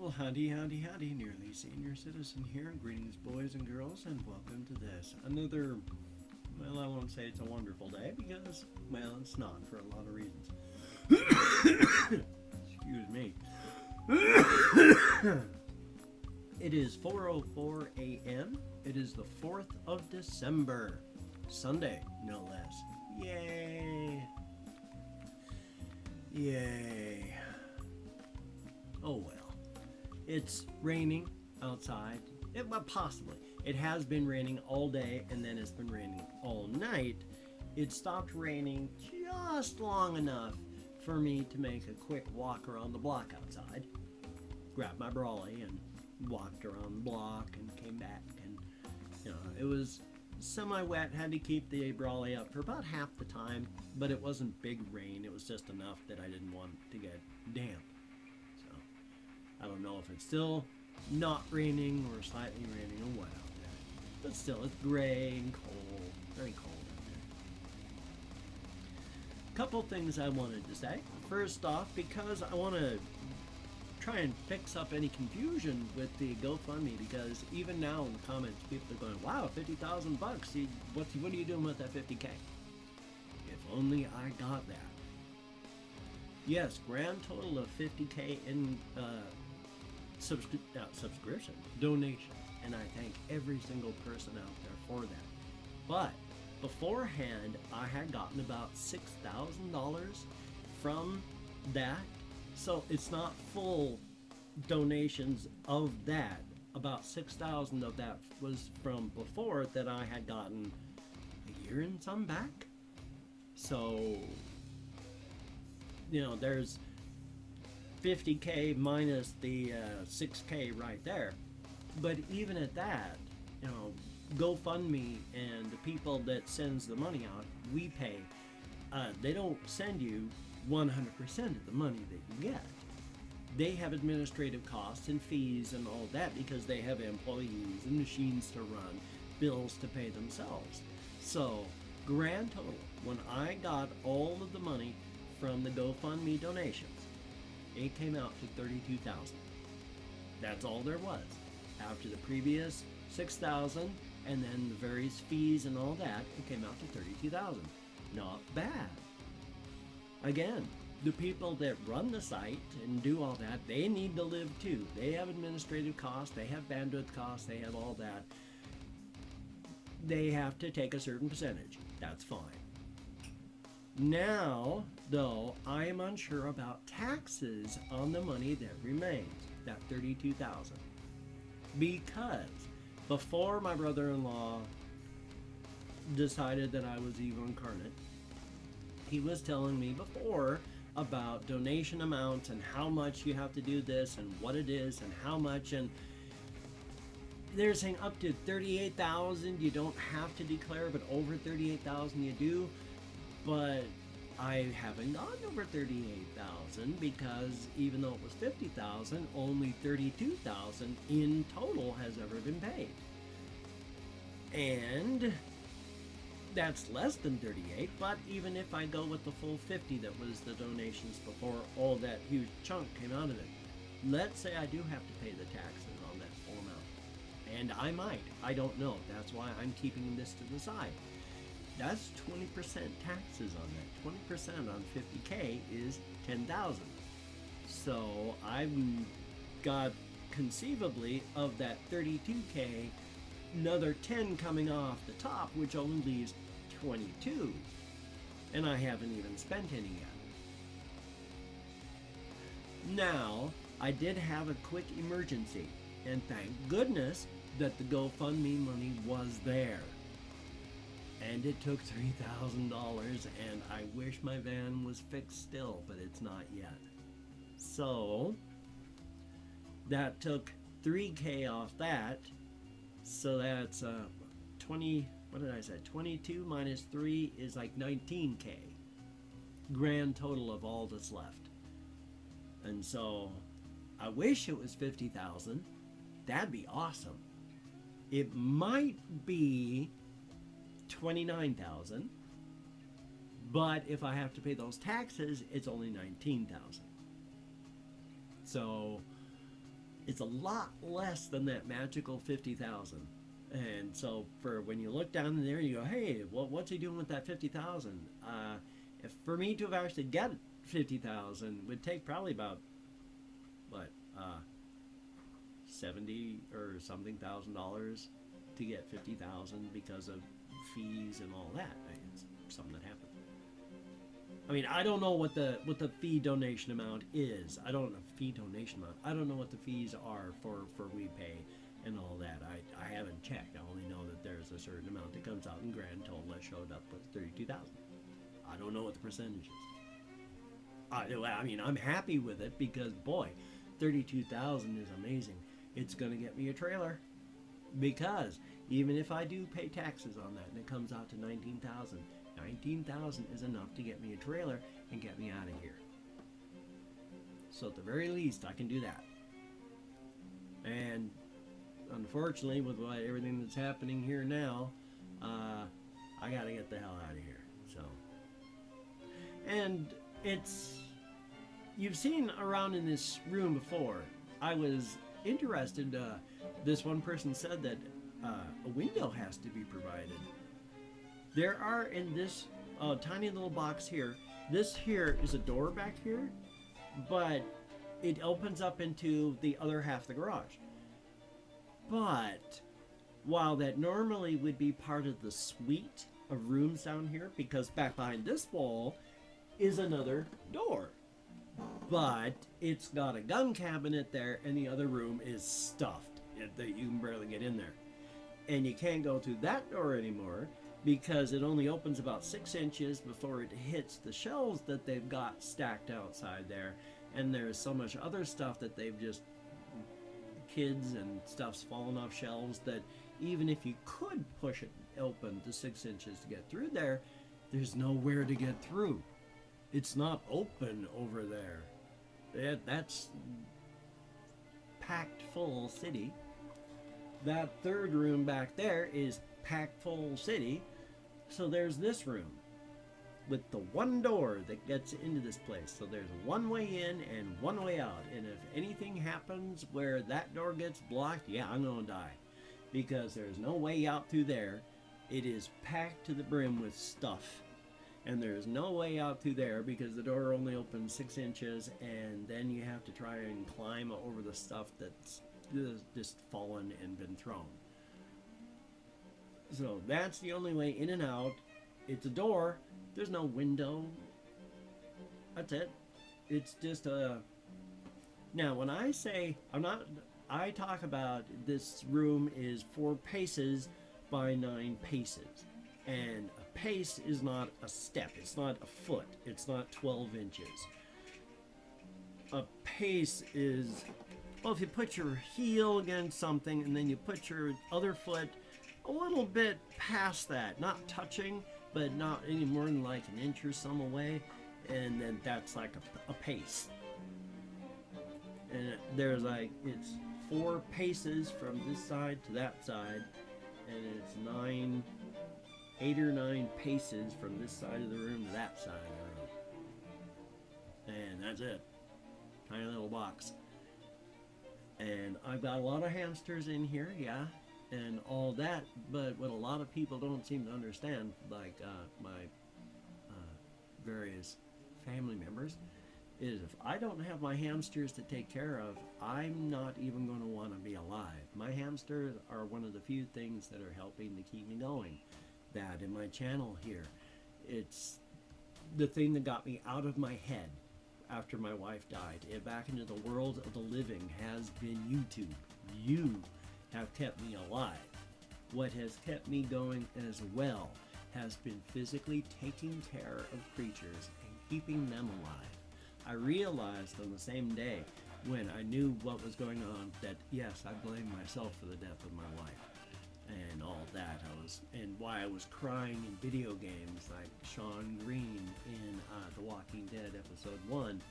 Well, howdy, howdy, howdy, nearly senior citizen here. Greetings, boys and girls, and welcome to this. Another, well, I won't say it's a wonderful day because, well, it's not for a lot of reasons. Excuse me. It is 4:04 a.m. It is the 4th of December. Sunday, no less. Yay. Yay. Oh well. It's raining outside. Well, possibly. It has been raining all day and then it's been raining all night. It stopped raining just long enough for me to make a quick walk around the block outside. Grabbed my brolly and walked around the block and came back. And, it was semi-wet. Had to keep the brolly up for about half the time, but it wasn't big rain. It was just enough that I didn't want it to get damp. I don't know if it's still not raining or slightly raining or what out there. But still, it's gray and cold. Very cold out there. Couple things I wanted to say. First off, because I want to try and fix up any confusion with the GoFundMe, because even now in the comments, people are going, wow, $50,000 bucks. What are you doing with that 50K? If only I got that. Yes, grand total of 50K in subscription, donation, and I thank every single person out there for that. But beforehand, I had gotten about $6,000 from that, so it's not full donations of that. About 6,000 of that was from before that I had gotten a year and some back. So, there's 50K minus the 6K right there. But even at that, GoFundMe and the people that sends the money out, we pay. They don't send you 100% of the money that you get. They have administrative costs and fees and all that because they have employees and machines to run, bills to pay themselves. So, grand total, when I got all of the money from the GoFundMe donations, it came out to $32,000. That's all there was. After the previous $6,000 and then the various fees and all that, it came out to $32,000. Not bad. Again, the people that run the site and do all that, they need to live too. They have administrative costs, they have bandwidth costs, they have all that. They have to take a certain percentage. That's fine. Now, though, I am unsure about taxes on the money that remains, that $32,000. Because before my brother-in-law decided that I was evil incarnate, he was telling me before about donation amounts and how much you have to do this and what it is and how much, and they're saying up to $38,000 you don't have to declare, but over $38,000 you do. But I haven't gone over $38,000 because even though it was $50,000, only $32,000 in total has ever been paid. And that's less than 38, but even if I go with the full 50 that was the donations before all that huge chunk came out of it, let's say I do have to pay the taxes on that full amount. And I might. I don't know. That's why I'm keeping this to the side. That's 20% taxes on that. 20% on 50K is $10,000. So I've got conceivably of that 32K, another 10 coming off the top, which only leaves 22. And I haven't even spent any yet. Now, I did have a quick emergency, and thank goodness that the GoFundMe money was there. And it took $3,000, and I wish my van was fixed still, but it's not yet. So, that took $3K off that, so that's 20, what did I say, 22 minus 3 is like $19K. Grand total of all that's left. And so, I wish it was $50,000. That'd be awesome. It might be $29,000, but if I have to pay those taxes, it's only $19,000. So It's a lot less than that magical 50,000. And so for when you look down in there, you go, hey, well, what's he doing with that 50,000? If for me to have actually get 50,000 would take probably about what 70 or something $1,000 to get 50,000 because of fees and all that. It's something that happened. I mean, I don't know what the fee donation amount is. I don't know I don't know what the fees are for WePay and all that. I haven't checked. I only know that there's a certain amount that comes out in grand total that showed up with 32,000. I don't know what the percentage is. I mean, I'm happy with it because boy, 32,000 is amazing. It's going to get me a trailer because even if I do pay taxes on that and it comes out to 19,000, 19,000 is enough to get me a trailer and get me out of here. So at the very least, I can do that. And unfortunately, with everything that's happening here now, I got to get the hell out of here. So, and you've seen around in this room before. I was interested. This one person said that a window has to be provided. There are in this tiny little box here. This here is a door back here, but it opens up into the other half of the garage. But while that normally would be part of the suite of rooms down here, because back behind this wall is another door. But it's got a gun cabinet there, and the other room is stuffed that you can barely get in there. And you can't go through that door anymore because it only opens about 6 inches before it hits the shelves that they've got stacked outside there. And there's so much other stuff that they've just, kids and stuff's fallen off shelves, that even if you could push it open to 6 inches to get through there, there's nowhere to get through. It's not open over there. That's packed full city. That third room back there is packed full city. So there's this room with the one door that gets into this place. So there's one way in and one way out. And if anything happens where that door gets blocked, yeah, I'm gonna die. Because there's no way out through there. It is packed to the brim with stuff. And there's no way out through there because the door only opens 6 inches, and then you have to try and climb over the stuff that's just fallen and been thrown. So that's the only way in and out. It's a door. There's no window. That's it. It's just a... Now, when I say... I talk about this room is 4 paces by 9 paces. And a pace is not a step. It's not a foot. It's not 12 inches. A pace is... Well, if you put your heel against something and then you put your other foot a little bit past that, not touching, but not any more than like an inch or some away, and then that's like a pace. And there's like, it's 4 paces from this side to that side, and it's 8 or 9 paces from this side of the room to that side of the room. And that's it. Tiny little box. And I've got a lot of hamsters in here, yeah, and all that, but what a lot of people don't seem to understand, like my various family members, is if I don't have my hamsters to take care of, I'm not even going to want to be alive. My hamsters are one of the few things that are helping to keep me going. That in my channel here, it's the thing that got me out of my head after my wife died and back into the world of the living has been YouTube. You have kept me alive. What has kept me going as well has been physically taking care of creatures and keeping them alive. I realized on the same day when I knew what was going on that yes, I blame myself for the death of my wife and all that. And why I was crying in video games like Sean Green in The Walking Dead episode 1,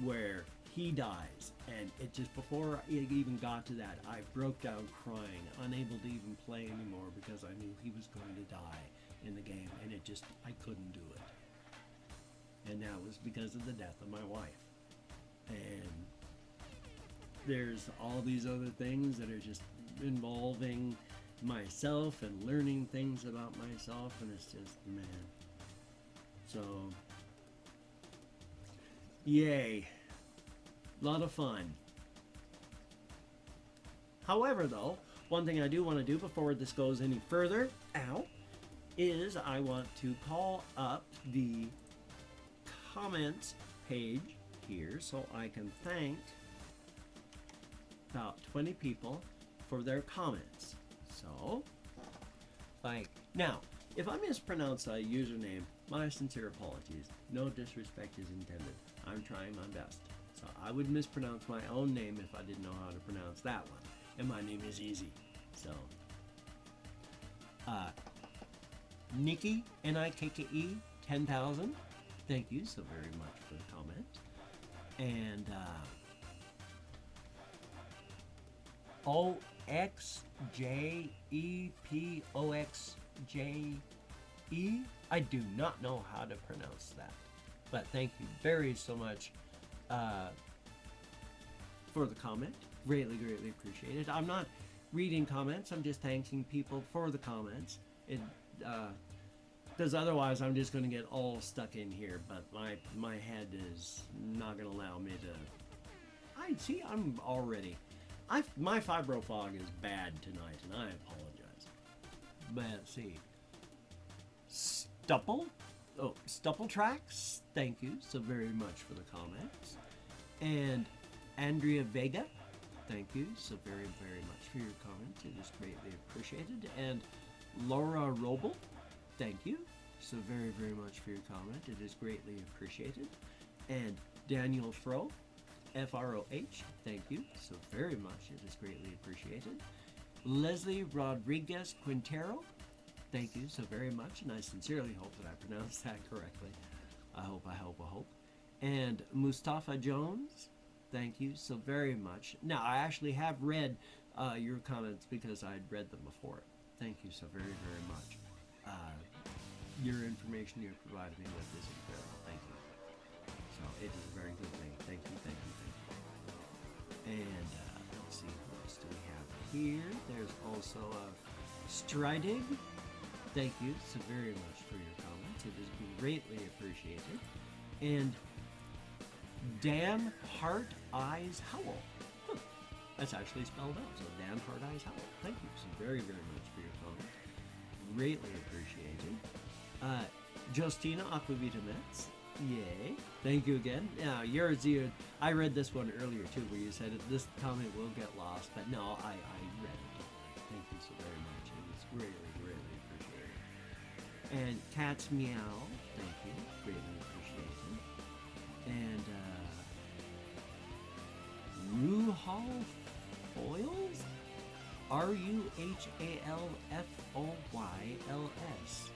where he dies, and it just before it even got to that, I broke down crying, unable to even play anymore because I knew he was going to die in the game, and I couldn't do it. And that was because of the death of my wife. And there's all these other things that are just involving myself and learning things about myself, and it's just, man. So, yay. A lot of fun. However, though, one thing I do want to do before this goes any further, is I want to call up the comments page here so I can thank about 20 people for their comments. So, now, if I mispronounce a username, my sincere apologies. No disrespect is intended. I'm trying my best. So I would mispronounce my own name if I didn't know how to pronounce that one. And my name is easy. So, Nikki, N-I-K-K-E, 10,000. Thank you so very much for the comment. And, O-X-J-E-P-O-X-J-E. I do not know how to pronounce that. But thank you very so much for the comment. Greatly, greatly appreciated. I'm not reading comments. I'm just thanking people for the comments. Because otherwise I'm just going to get all stuck in here. But my head is not going to allow me to... I'm already... my fibro fog is bad tonight, and I apologize. But let's see. Stupple Tracks, thank you so very much for the comments. And Andrea Vega, thank you so very, very much for your comments. It is greatly appreciated. And Laura Robel, thank you so very, very much for your comment. It is greatly appreciated. And Daniel Fro, F-R-O-H, thank you so very much. It is greatly appreciated. Leslie Rodriguez Quintero, thank you so very much, and I sincerely hope that I pronounced that correctly. I hope. And Mustafa Jones, thank you so very much. Now, I actually have read your comments because I'd read them before. Thank you so very, very much. Your information you provided me with is incredible. Thank you. So it is a very good thing. Thank you. And let's see, what else do we have here? There's also Stridig. Thank you so very much for your comments. It is greatly appreciated. And Dan Heart Eyes Howell. That's actually spelled out. So Dan Heart Eyes Howell. Thank you so very, very much for your comment. Greatly appreciated. Justina Aquavita Metz. Yay. Thank you again. Now, I read this one earlier too, where you said this comment will get lost, but no, I read it. Thank you so very much. It is greatly, greatly appreciated. And Cat's Meow, thank you. Greatly appreciated. And Ruhal Foils? Ruhalfoyls.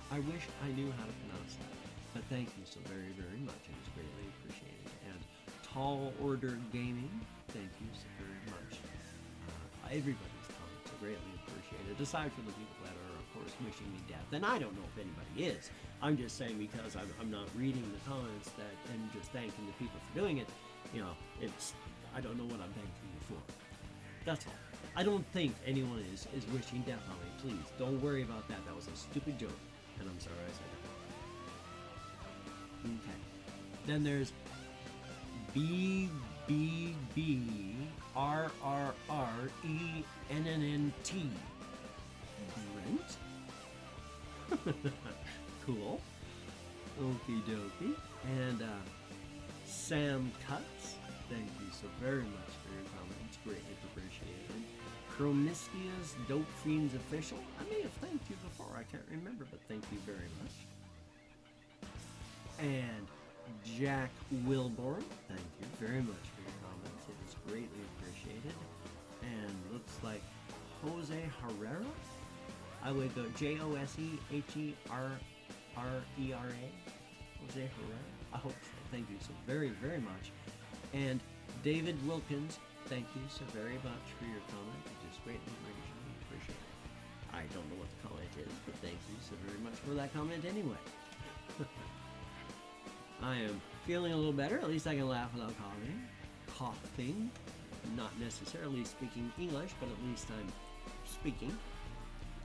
I wish I knew how to pronounce that. But thank you so very, very much. It is greatly appreciated. And Tall Order Gaming, thank you so very much. Everybody's comments are greatly appreciated, aside from the people that are, of course, wishing me death. And I don't know if anybody is. I'm just saying because I'm not reading the comments and just thanking the people for doing it. You know, I don't know what I'm thanking you for. That's all. I don't think anyone is wishing death on me. Please, don't worry about that. That was a stupid joke. And I'm sorry I said that. Okay. Then there's BBBRRRENNNT. Brent? Cool. Okie dokie. And Sam Cuts. Thank you so very much for your comments. Greatly appreciated. Promiscuous Dope Fiends Official. I may have thanked you before. I can't remember, but thank you very much. And Jack Wilborn, thank you very much for your comments. It is greatly appreciated. And looks like Jose Herrera. I would go Josehera. Jose Herrera. I hope so. Thank you so very, very much. And David Wilkins, thank you so very much for your comment. It is greatly, greatly appreciated. I don't know what the comment is, but thank you so very much for that comment anyway. I am feeling a little better. At least I can laugh without coughing. not necessarily speaking English, but at least I'm speaking.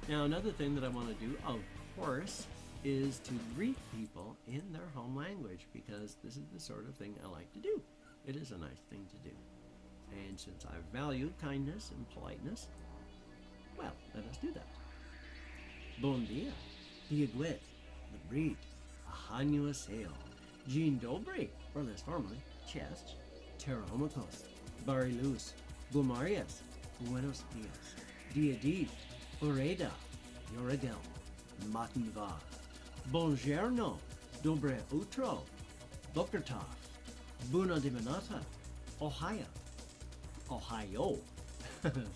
Now, another thing that I want to do, of course, is to greet people in their home language, because this is the sort of thing I like to do. It is a nice thing to do. And since I value kindness and politeness, well, let us do that. Bon dia, Diagwit, Labrit, Ahanyo Jean Dobry, or less formally, Chest, Terahomokos, Barilus, Gomarias, Buenos Dias, Diadid, Oreda, Yoragel, Matinva, Bonjour, Dobre Utro, Bokertov, Buna Dimanata, Ohio,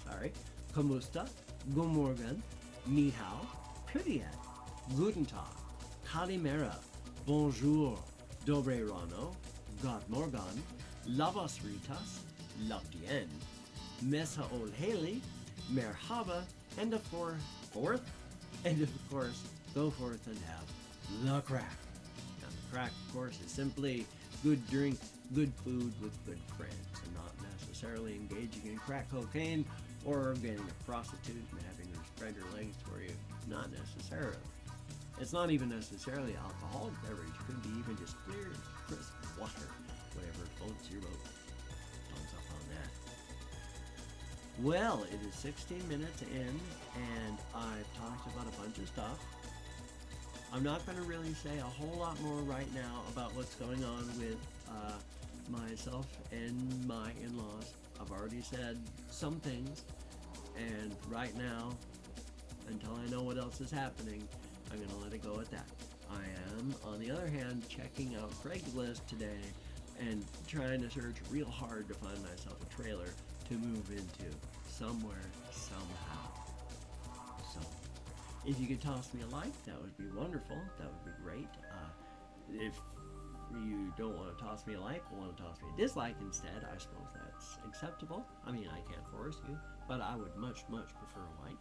sorry, Komusta, Gomorgan, Ni Hao, Privyet, Guten Tag, Kalimera, Bonjour, Dobre Rano, God Morgan, Lavas Ritas, Lapdien, Mesa Ol Haley, Merhaba, and of course, go forth and have the crack. Now, the crack, of course, is simply good drink, good food with good friends, and not necessarily engaging in crack cocaine or getting a prostitute and having her spread her legs for you. Not necessarily. It's not even necessarily alcoholic beverage. It could be even just clear, crisp water, whatever floats your boat. Thumbs up on that. Well, it is 16 minutes in, and I've talked about a bunch of stuff. I'm not going to really say a whole lot more right now about what's going on with myself and my in-laws. I've already said some things, and right now, until I know what else is happening, I'm going to let it go at that. I am, on the other hand, checking out Craigslist today and trying to search real hard to find myself a trailer to move into somewhere, somehow. So, if you could toss me a like, that would be wonderful. That would be great. If you don't want to toss me a like, but want to toss me a dislike instead, I suppose that's acceptable. I mean, I can't force you, but I would much, much prefer a like.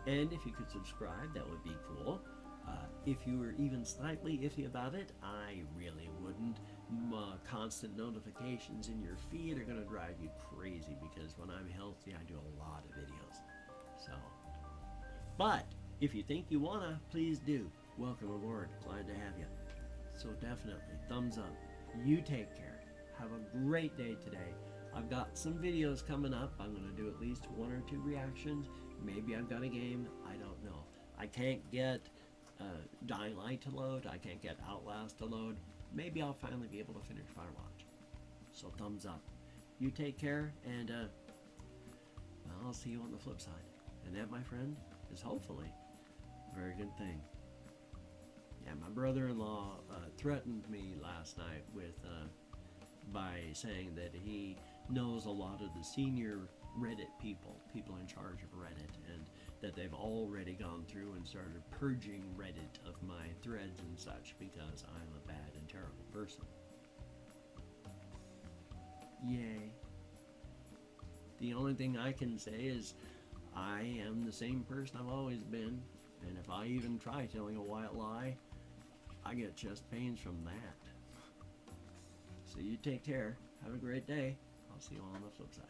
And if you could subscribe, that would be cool. If you were even slightly iffy about it, I really wouldn't. Constant notifications in your feed are going to drive you crazy, because when I'm healthy, I do a lot of videos. So, but if you think you want to, please do. Welcome aboard. Glad to have you. So definitely, thumbs up. You take care. Have a great day today. I've got some videos coming up. I'm going to do at least 1 or 2 reactions. Maybe I've got a game. I don't know. I can't get Dying Light to load. I can't get Outlast to load. Maybe I'll finally be able to finish Firewatch. So thumbs up. You take care, and well, I'll see you on the flip side. And that, my friend, is hopefully a very good thing. Yeah, my brother-in-law threatened me last night with by saying that he knows a lot of the senior Reddit people in charge of Reddit, and that they've already gone through and started purging Reddit of my threads and such, because I'm a bad and terrible person. Yay. The only thing I can say is I am the same person I've always been, and if I even try telling a white lie, I get chest pains from that. So you take care. Have a great day. I'll see you all on the flip side.